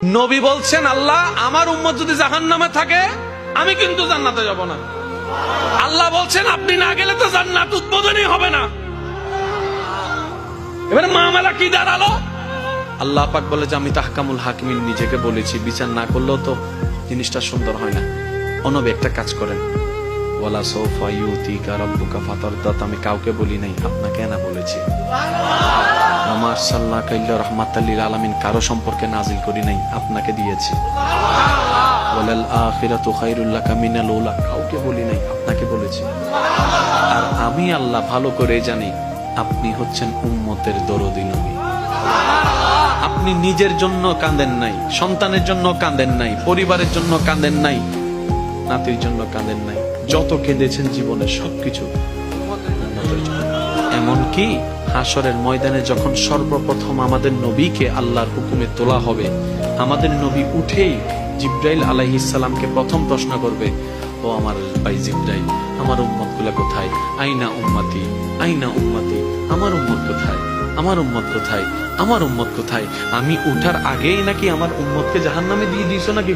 নবী বলছেন, আল্লাহ আমার উম্মত যদি জাহান্নামে থাকে আমি কিন্তু জান্নাতে যাব না। আল্লাহ বলছেন আপনি না গেলে তো জান্নাত উদ্বোধনই হবে না। এবারে মামলা কি দাঁড়ালো? আল্লাহ পাক বলে যে আমি তাহকামুল হাকিমিন নিজেকে বলেছি, বিচার না করলেও তো জিনিসটা সুন্দর হয় না। নবী একটা কাজ করেন, ওয়ালা সাউফা ইউতিকা রাব্বুকা ফাতারদা, আমি কাউকে বলি নাই, আপনাকে না বলেছি। আমার সাল্লাহ কাইল্লা রাহমাতাল লিল আলামিন কারো সম্পর্কে নাজিল করি নাই, আপনাকে দিয়েছি। ওয়ালাল আখিরাতু খায়রুল লাকা মিনাল উলা, কাউকে বলি নাই, আপনাকে বলেছি। আর আমি আল্লাহ ভালো করে জানি আপনি হচ্ছেন উম্মতের দরদী নবী। আপনি নিজের জন্য কাঁদেন নাই, সন্তানের জন্য কাঁদেন নাই, পরিবারের জন্য কাঁদেন নাই, নাতির জন্য কাঁদেন নাই, যত কেঁদেছেন জীবনে সবকিছু উম্মতের জন্য। এমনকি হাশরের ময়দানে যখন সর্বপ্রথম আমাদের নবীকে আল্লাহর হুকুমে তোলা হবে, আমাদের নবী উঠেই জিবরাইল আলাইহিস সালামকে প্রথম প্রশ্ন করবে, ও আমার ভাই জিবরাইল, আমার উম্মত গুলা কোথায়? আইনা উম্মতি, আইনা উম্মতি, আমার উম্মত কোথায়? আমার উম্মত কোথায়? আমার উম্মত কোথায়? আমি উঠার আগেই নাকি আমার উম্মতকে জাহান্নামে দিয়ে দিয়েছো নাকি?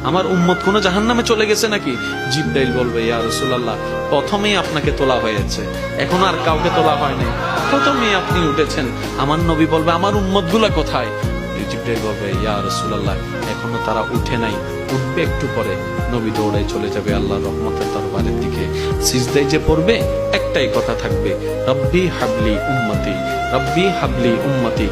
আমার উম্মত কোনো জাহান্নামে চলে গেছে নাকি? জিবরাইল বলবে, ইয়া রাসূলুল্লাহ, প্রথমেই আপনাকে তোলা হয়েছে, এখন আর কাউকে তোলা হয় নাই, প্রথমেই আপনি উঠেছেন। আমার নবী বলবে, আমার উম্মত গুলা কোথায়? জিবরাইল বলবে, ইয়া রাসূলুল্লাহ, এখনো তারা উঠে নাই, উঠবে একটু পরে। নবী দৌড়ায় চলে যাবে আল্লাহর রহমতের দরবারের দিকে। সিজদায় যে পড়বে একটাই কথা থাকবে, রব্বি হাবলি উম্মতি, রব্বি হাবলি উম্মতি।